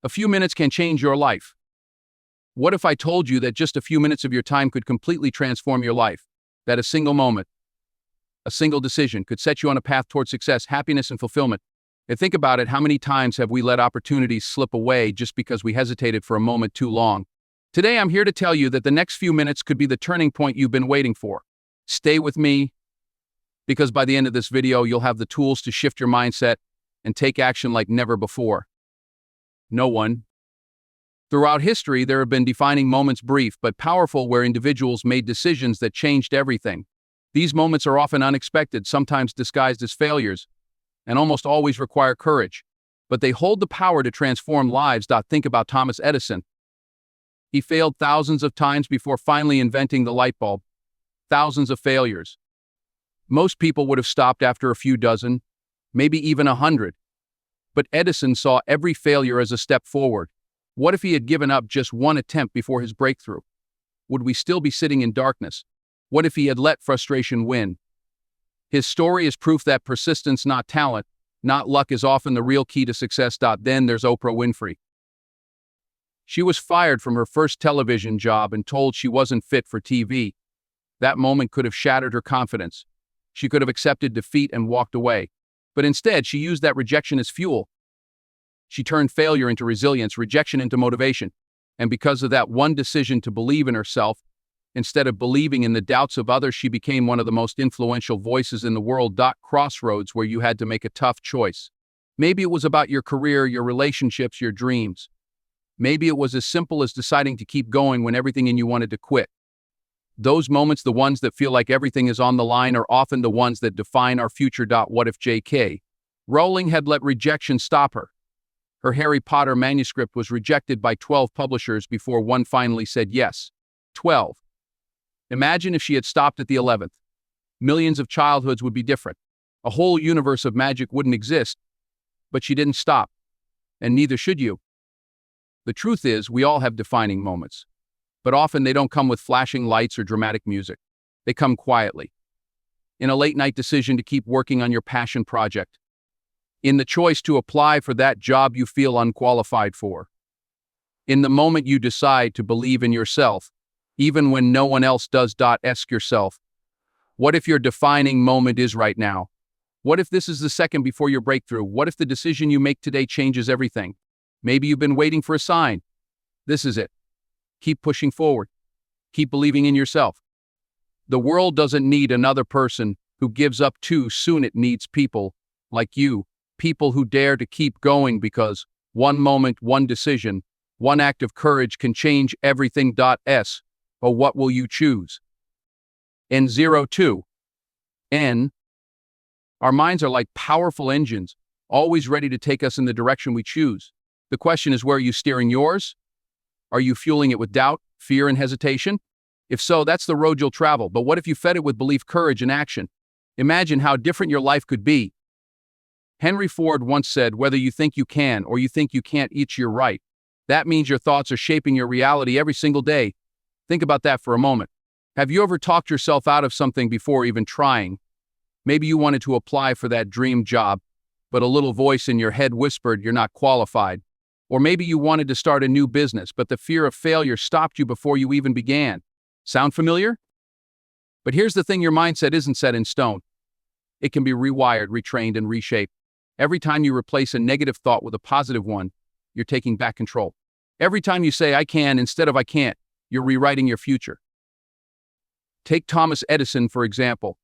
A few minutes can change your life. What if I told you that just a few minutes of your time could completely transform your life? That a single moment, a single decision could set you on a path toward success, happiness, and fulfillment. And think about it, how many times have we let opportunities slip away just because we hesitated for a moment too long? Today, I'm here to tell you that the next few minutes could be the turning point you've been waiting for. Stay with me, because by the end of this video, you'll have the tools to shift your mindset and take action like never before. Throughout history, there have been defining moments, brief but powerful, where individuals made decisions that changed everything. These moments are often unexpected, sometimes disguised as failures, and almost always require courage. But they hold the power to transform lives. Think about Thomas Edison. He failed thousands of times before finally inventing the light bulb. Thousands of failures. Most people would have stopped after a few dozen, maybe even 100. But Edison saw every failure as a step forward. What if he had given up just one attempt before his breakthrough? Would we still be sitting in darkness? What if he had let frustration win? His story is proof that persistence, not talent, not luck, is often the real key to success. Then there's Oprah Winfrey. She was fired from her first television job and told she wasn't fit for TV. That moment could have shattered her confidence. She could have accepted defeat and walked away. But instead, she used that rejection as fuel. She turned failure into resilience, rejection into motivation. And because of that one decision to believe in herself, instead of believing in the doubts of others, she became one of the most influential voices in the world. Crossroads where you had to make a tough choice. Maybe it was about your career, your relationships, your dreams. Maybe it was as simple as deciding to keep going when everything in you wanted to quit. Those moments, the ones that feel like everything is on the line, are often the ones that define our future. What if J.K. Rowling had let rejection stop her? Her Harry Potter manuscript was rejected by 12 publishers before one finally said yes. 12. Imagine if she had stopped at the 11th. Millions of childhoods would be different. A whole universe of magic wouldn't exist. But she didn't stop. And neither should you. The truth is, we all have defining moments. But often they don't come with flashing lights or dramatic music. They come quietly. In a late-night decision to keep working on your passion project. In the choice to apply for that job you feel unqualified for. In the moment you decide to believe in yourself, even when no one else does. Ask yourself, what if your defining moment is right now? What if this is the second before your breakthrough? What if the decision you make today changes everything? Maybe you've been waiting for a sign. This is it. Keep pushing forward. Keep believing in yourself. The world doesn't need another person who gives up too soon. It needs people like you, people who dare to keep going, because one moment, one decision, one act of courage can change everything. But what will you choose? N02. N. Our minds are like powerful engines, always ready to take us in the direction we choose. The question is, where are you steering yours? Are you fueling it with doubt, fear, and hesitation? If so, that's the road you'll travel. But what if you fed it with belief, courage, and action? Imagine how different your life could be. Henry Ford once said, whether you think you can or you think you can't, you're right. That means your thoughts are shaping your reality every single day. Think about that for a moment. Have you ever talked yourself out of something before even trying? Maybe you wanted to apply for that dream job, but a little voice in your head whispered you're not qualified. Or maybe you wanted to start a new business, but the fear of failure stopped you before you even began. Sound familiar? But here's the thing, your mindset isn't set in stone. It can be rewired, retrained, and reshaped. Every time you replace a negative thought with a positive one, you're taking back control. Every time you say, I can, instead of I can't, you're rewriting your future. Take Thomas Edison, for example.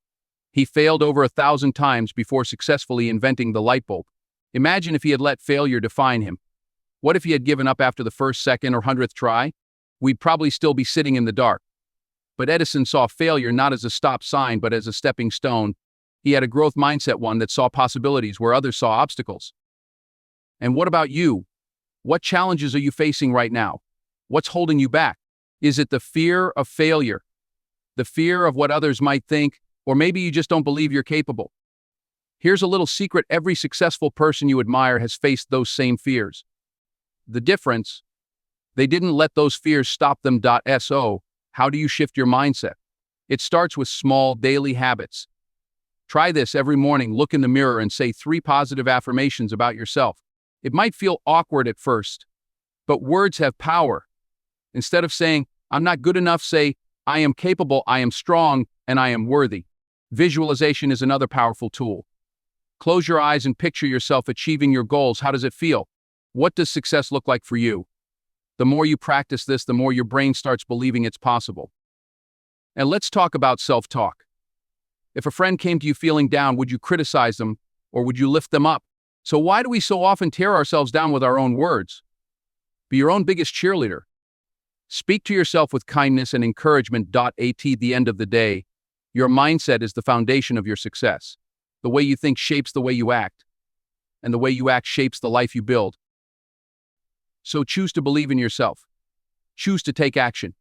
He failed over 1,000 times before successfully inventing the light bulb. Imagine if he had let failure define him. What if he had given up after the first, second, or 100th try? We'd probably still be sitting in the dark. But Edison saw failure not as a stop sign, but as a stepping stone. He had a growth mindset, one that saw possibilities where others saw obstacles. And what about you? What challenges are you facing right now? What's holding you back? Is it the fear of failure? The fear of what others might think? Or maybe you just don't believe you're capable? Here's a little secret. Every successful person you admire has faced those same fears. The difference, they didn't let those fears stop them. So, how do you shift your mindset? It starts with small daily habits. Try this every morning. Look in the mirror and say 3 positive affirmations about yourself. It might feel awkward at first, But words have power. Instead of saying, I'm not good enough, say, I am capable, I am strong, and I am worthy. Visualization is another powerful tool. Close your eyes and picture yourself achieving your goals. How does it feel? What does success look like for you? The more you practice this, the more your brain starts believing it's possible. And let's talk about self-talk. If a friend came to you feeling down, would you criticize them or would you lift them up? So why do we so often tear ourselves down with our own words? Be your own biggest cheerleader. Speak to yourself with kindness and encouragement. At the end of the day, your mindset is the foundation of your success. The way you think shapes the way you act, and the way you act shapes the life you build. So choose to believe in yourself. Choose to take action.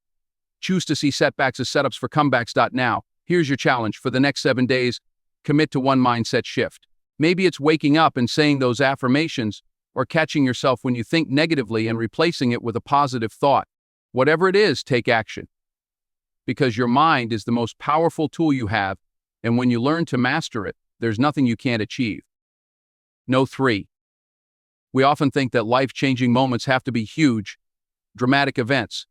Choose to see setbacks as setups for comebacks. Now, here's your challenge. For the next 7 days, commit to one mindset shift. Maybe it's waking up and saying those affirmations, or catching yourself when you think negatively and replacing it with a positive thought. Whatever it is, take action. Because your mind is the most powerful tool you have, and when you learn to master it, there's nothing you can't achieve. No. 3. We often think that life-changing moments have to be huge, dramatic events.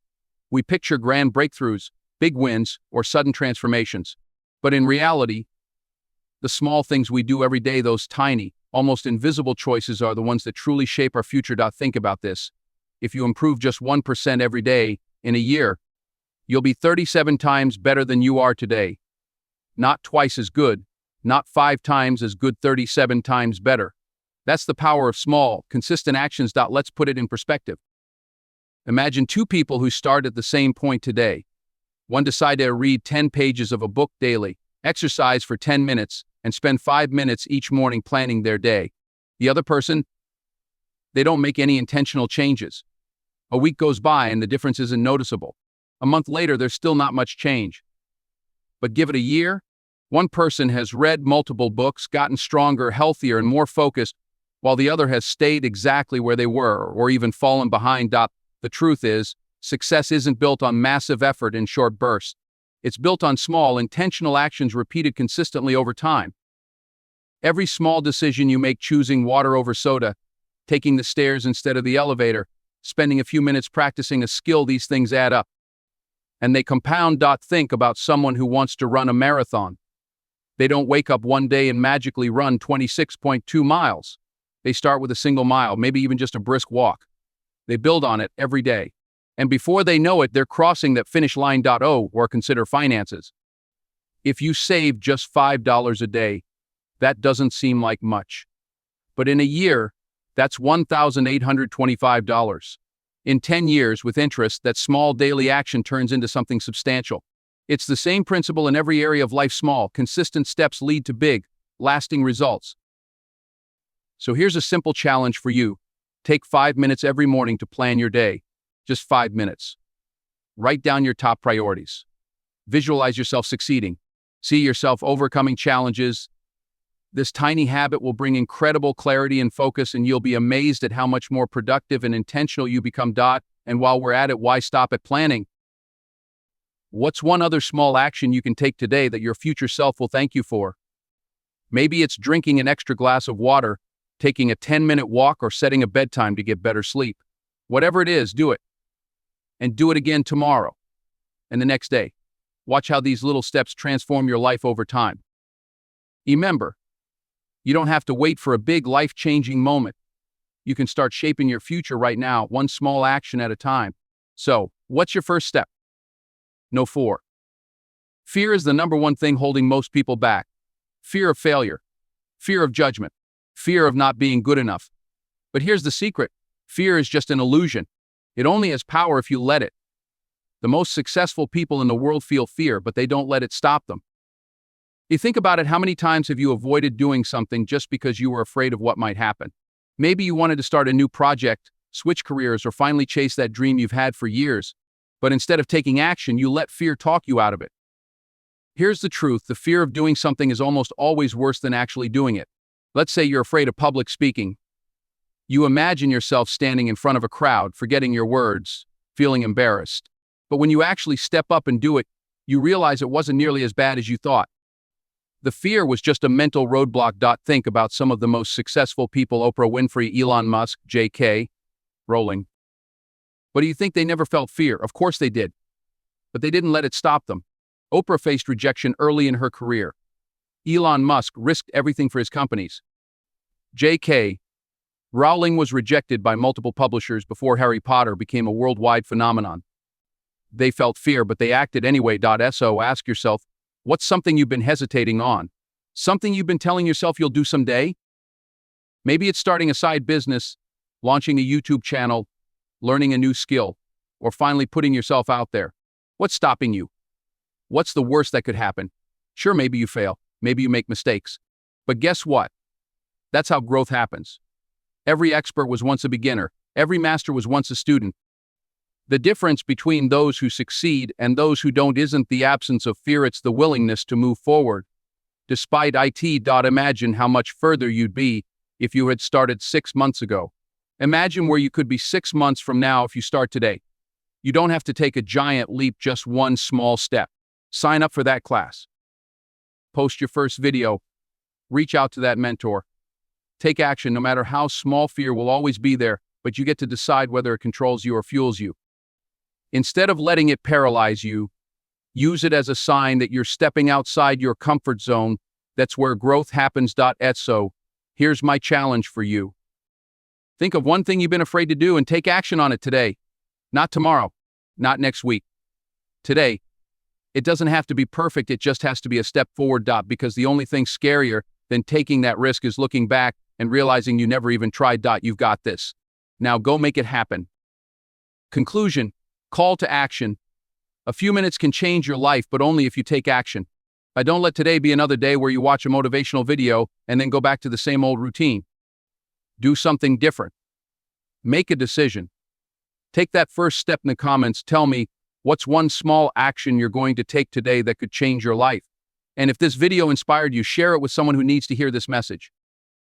We picture grand breakthroughs, big wins, or sudden transformations. But in reality, the small things we do every day, those tiny, almost invisible choices, are the ones that truly shape our future. Think about this. If you improve just 1% every day in a year, you'll be 37 times better than you are today. Not twice as good, not 5 times as good, 37 times better. That's the power of small, consistent actions. Let's put it in perspective. Imagine 2 people who start at the same point today. One decided to read 10 pages of a book daily, exercise for 10 minutes, and spend 5 minutes each morning planning their day. The other person, they don't make any intentional changes. A week goes by and the difference isn't noticeable. A month later, there's still not much change. But give it a year, one person has read multiple books, gotten stronger, healthier, and more focused, while the other has stayed exactly where they were, or even fallen behind. The truth is, success isn't built on massive effort in short bursts. It's built on small, intentional actions repeated consistently over time. Every small decision you make, choosing water over soda, taking the stairs instead of the elevator, spending a few minutes practicing a skill, these things add up. And they compound. Think about someone who wants to run a marathon. They don't wake up one day and magically run 26.2 miles. They start with a single mile, maybe even just a brisk walk. They build on it every day. And before they know it, they're crossing that finish line. Or consider finances. If you save just $5 a day, that doesn't seem like much. But in a year, that's $1,825. In 10 years, with interest, that small daily action turns into something substantial. It's the same principle in every area of life. Small, consistent steps lead to big, lasting results. So here's a simple challenge for you. Take 5 minutes every morning to plan your day. Just 5 minutes. Write down your top priorities. Visualize yourself succeeding. See yourself overcoming challenges. This tiny habit will bring incredible clarity and focus, and you'll be amazed at how much more productive and intentional you become. And while we're at it, why stop at planning? What's one other small action you can take today that your future self will thank you for? Maybe it's drinking an extra glass of water, taking a 10-minute walk, or setting a bedtime to get better sleep. Whatever it is, do it. And do it again tomorrow and the next day. Watch how these little steps transform your life over time. Remember, you don't have to wait for a big life-changing moment. You can start shaping your future right now, one small action at a time. So, what's your first step? No. 4. Fear is the number one thing holding most people back. Fear of failure. Fear of judgment. Fear of not being good enough. But here's the secret. Fear is just an illusion. It only has power if you let it. The most successful people in the world feel fear, but they don't let it stop them. You think about it, how many times have you avoided doing something just because you were afraid of what might happen? Maybe you wanted to start a new project, switch careers, or finally chase that dream you've had for years. But instead of taking action, you let fear talk you out of it. Here's the truth. The fear of doing something is almost always worse than actually doing it. Let's say you're afraid of public speaking. You imagine yourself standing in front of a crowd, forgetting your words, feeling embarrassed. But when you actually step up and do it, you realize it wasn't nearly as bad as you thought. The fear was just a mental roadblock. Think about some of the most successful people: Oprah Winfrey, Elon Musk, J.K. Rowling. But do you think they never felt fear? Of course they did. But they didn't let it stop them. Oprah faced rejection early in her career. Elon Musk risked everything for his companies. J.K. Rowling was rejected by multiple publishers before Harry Potter became a worldwide phenomenon. They felt fear, but they acted anyway. So ask yourself, what's something you've been hesitating on? Something you've been telling yourself you'll do someday? Maybe it's starting a side business, launching a YouTube channel, learning a new skill, or finally putting yourself out there. What's stopping you? What's the worst that could happen? Sure, maybe you fail. Maybe you make mistakes. But guess what? That's how growth happens. Every expert was once a beginner. Every master was once a student. The difference between those who succeed and those who don't isn't the absence of fear, it's the willingness to move forward. Despite it. Imagine how much further you'd be if you had started 6 months ago. Imagine where you could be 6 months from now if you start today. You don't have to take a giant leap, just one small step. Sign up for that class. Post your first video. Reach out to that mentor. Take action. No matter how small, fear will always be there, but you get to decide whether it controls you or fuels you. Instead of letting it paralyze you, use it as a sign that you're stepping outside your comfort zone. That's where growth happens. So, here's my challenge for you. Think of one thing you've been afraid to do and take action on it today. Not tomorrow, not next week. Today. It doesn't have to be perfect, it just has to be a step forward. Because the only thing scarier than taking that risk is looking back and realizing you never even tried. You've got this. Now go make it happen. Conclusion. Call to action. A few minutes can change your life, but only if you take action. Don't let today be another day where you watch a motivational video and then go back to the same old routine. Do something different. Make a decision. Take that first step in the comments. Tell me, what's one small action you're going to take today that could change your life? And if this video inspired you, share it with someone who needs to hear this message.